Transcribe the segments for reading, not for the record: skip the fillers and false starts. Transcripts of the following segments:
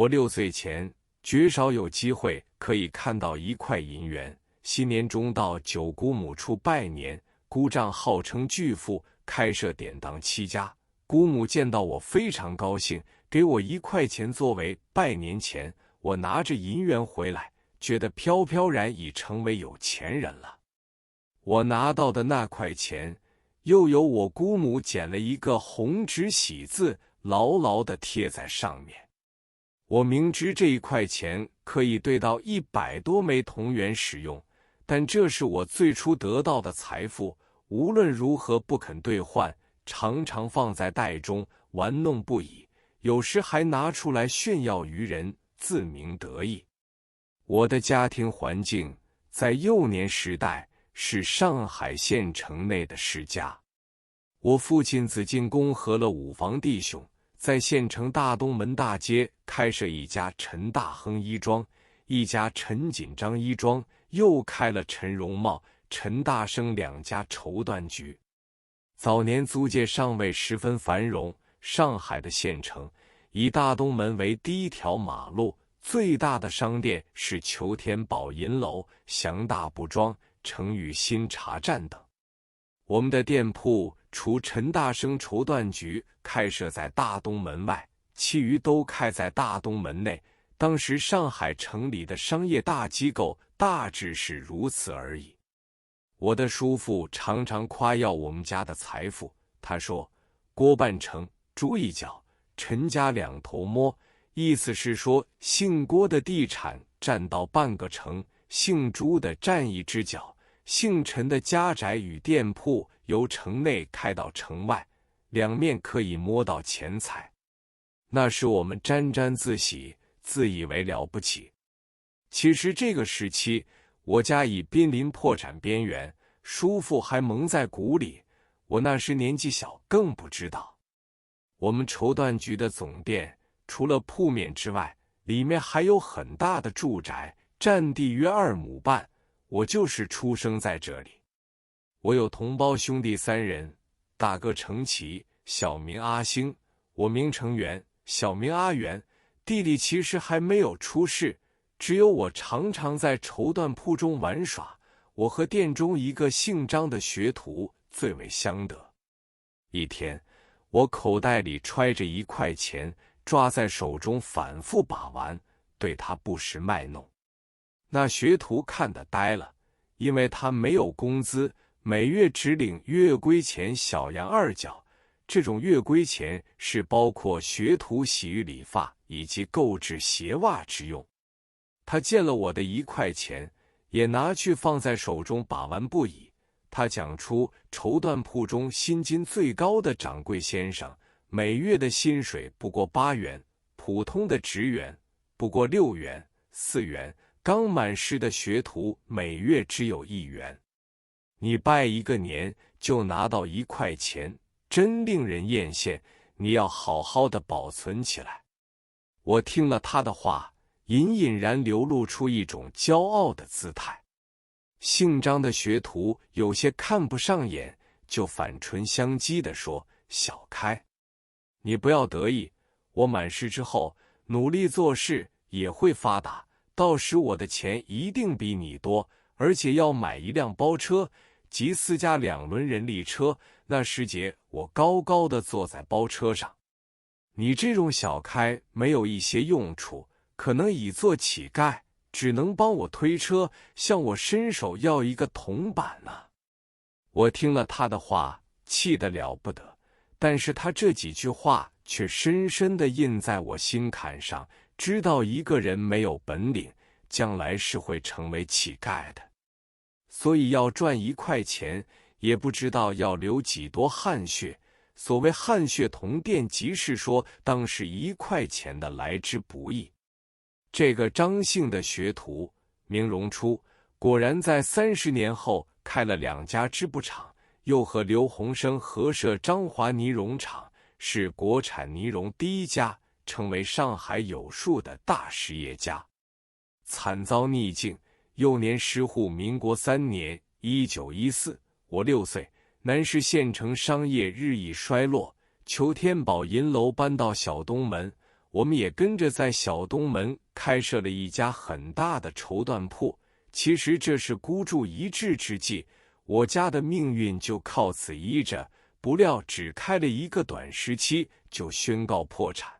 我6岁前绝少有机会可以看到一块银元。新年中到九姑母处拜年，姑丈号称巨富，开设典当7家。姑母见到我非常高兴，给我1块钱作为拜年钱。我拿着银元回来，觉得飘飘然已成为有钱人了。我拿到的那块钱，又由我姑母剪了一个红纸喜字，牢牢地贴在上面。我明知这1块钱可以兑到100多枚铜元使用，但这是我最初得到的财富，无论如何不肯兑换，常常放在袋中玩弄不已，有时还拿出来炫耀于人，自鸣得意。我的家庭环境在幼年时代是上海县城内的世家。我父亲子进恭和了5房弟兄，在县城大东门大街开设一家陈大亨衣庄，一家陈锦章衣庄，又开了陈荣茂、陈大生2家绸缎局。早年租界尚未十分繁荣，上海的县城以大东门为第1条马路，最大的商店是裘天宝银楼、祥大布庄、成宇新茶站等。我们的店铺除陈大生绸缎局开设在大东门外，其余都开在大东门内。当时上海城里的商业大机构大致是如此而已。我的叔父常常夸耀我们家的财富，他说：“郭半城，朱一角，陈家2头摸。”意思是说，姓郭的地产占到半个城，姓朱的占1只脚，姓陈的家宅与店铺由城内开到城外，两面可以摸到钱财。那时我们沾沾自喜，自以为了不起。其实这个时期，我家已濒临破产边缘，叔父还蒙在鼓里。我那时年纪小，更不知道。我们绸缎局的总店除了铺面之外，里面还有很大的住宅，占地约2亩半。我就是出生在这里。我有同胞兄弟3人，大哥程奇，小名阿星，我名程元，小名阿元。弟弟其实还没有出世，只有我常常在绸缎铺中玩耍。我和店中一个姓张的学徒最为相得。一天，我口袋里揣着1块钱，抓在手中反复把玩，对他不时卖弄。那学徒看得呆了，因为他没有工资，每月只领月归钱小洋2角。这种月归钱是包括学徒洗浴理发以及购置鞋袜之用。他见了我的1块钱，也拿去放在手中把玩不已。他讲出绸缎铺中薪金最高的掌柜先生，每月的薪水不过8元，普通的职员不过6元、4元，刚满师的学徒每月只有1元。你拜1个年就拿到1块钱，真令人艳羡，你要好好的保存起来。我听了他的话，隐隐然流露出一种骄傲的姿态。姓张的学徒有些看不上眼，就反唇相讥地说：“小开，你不要得意，我满师之后努力做事也会发达，到时我的钱一定比你多，而且要买1辆包车，即4架2轮人力车。那时节我高高的坐在包车上。你这种小开没有一些用处，可能已做乞丐，只能帮我推车，向我伸手要一个铜板呢。”我听了他的话，气得了不得，但是他这几句话却深深地印在我心坎上，知道一个人没有本领，将来是会成为乞丐的。所以要赚1块钱，也不知道要流几多汗血。所谓汗血铜锭，即是说当时1块钱的来之不易。这个张姓的学徒名荣初，果然在30年后开了2家织布厂，又和刘鸿生合设张华呢绒厂，是国产呢绒第1家，成为上海有数的大实业家。惨遭逆境，幼年失户。民国3年1914，我6岁，南市县城商业日益衰落，裘天宝银楼搬到小东门，我们也跟着在小东门开设了一家很大的绸缎铺。其实这是孤注一掷之计，我家的命运就靠此依着。不料只开了一个短时期，就宣告破产。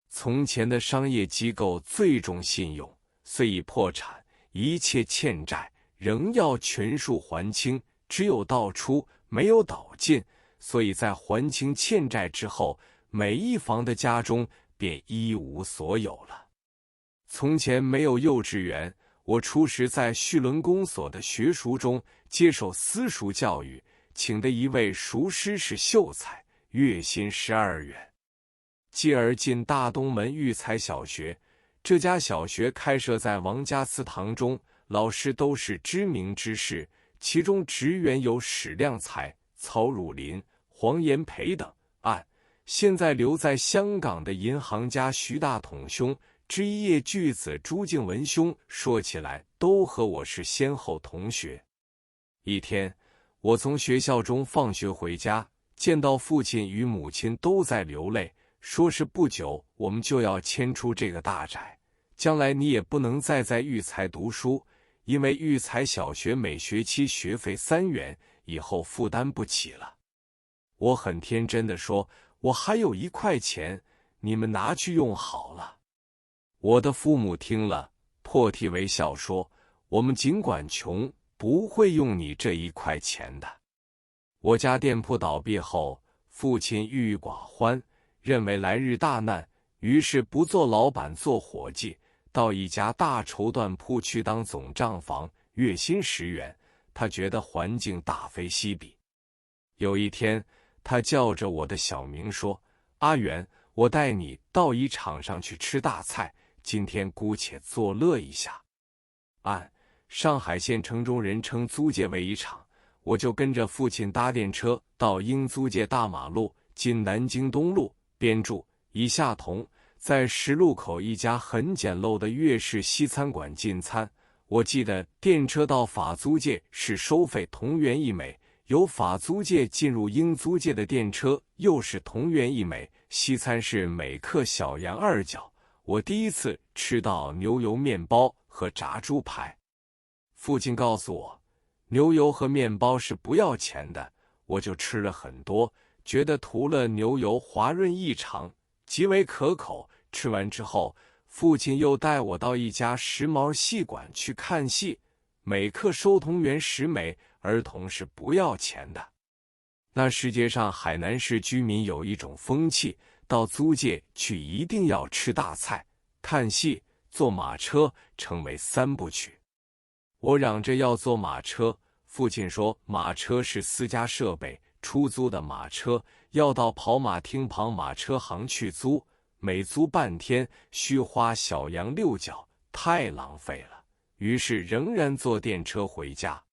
从前的商业机构最重信用，虽已破产，一切欠债仍要全数还清，只有倒出，没有倒进。所以在还清欠债之后，每一房的家中便一无所有了。从前没有幼稚园，我初时在绪伦公所的学塾中接受私塾教育，请的一位塾师是秀才，月薪12元。继而进大东门育才小学，这家小学开设在王家祠堂中，老师都是知名之士，其中职员有史量才、曹汝霖、黄炎培等。现在留在香港的银行家徐大统兄、知一业巨子朱敬文兄，说起来都和我是先后同学。一天，我从学校中放学回家，见到父亲与母亲都在流泪，说是不久我们就要迁出这个大宅，将来你也不能再在育才读书，因为育才小学每学期学费3元，以后负担不起了。我很天真地说，我还有1块钱，你们拿去用好了。我的父母听了，破涕为笑说，我们尽管穷，不会用你这1块钱的。我家店铺倒闭后，父亲郁郁寡欢，认为来日大难，于是不做老板做伙计，到一家大绸缎铺去当总账房，月薪10元。他觉得环境大非昔比。有一天，他叫着我的小名说，阿元，我带你到一场上去吃大菜，今天姑且作乐一下。上海县城中人称租界为一场，我就跟着父亲搭电车到英租界大马路，进南京东路，边住一下同，在10路口一家很简陋的粤式西餐馆进餐。我记得电车到法租界是收费同元1枚，由法租界进入英租界的电车又是同元1枚，西餐是每客小羊2角。我第一次吃到牛油面包和炸猪排。父亲告诉我，牛油和面包是不要钱的，我就吃了很多，觉得涂了牛油滑润异常，极为可口。吃完之后，父亲又带我到一家时髦戏馆去看戏，每客收同元10枚，儿童是不要钱的。那世界上海南市居民有一种风气，到租界去一定要吃大菜、看戏、坐马车，称为3部曲。我嚷着要坐马车，父亲说马车是私家设备，出租的马车要到跑马厅旁马车行去租，每租半天需花小羊6角，太浪费了。于是仍然坐电车回家。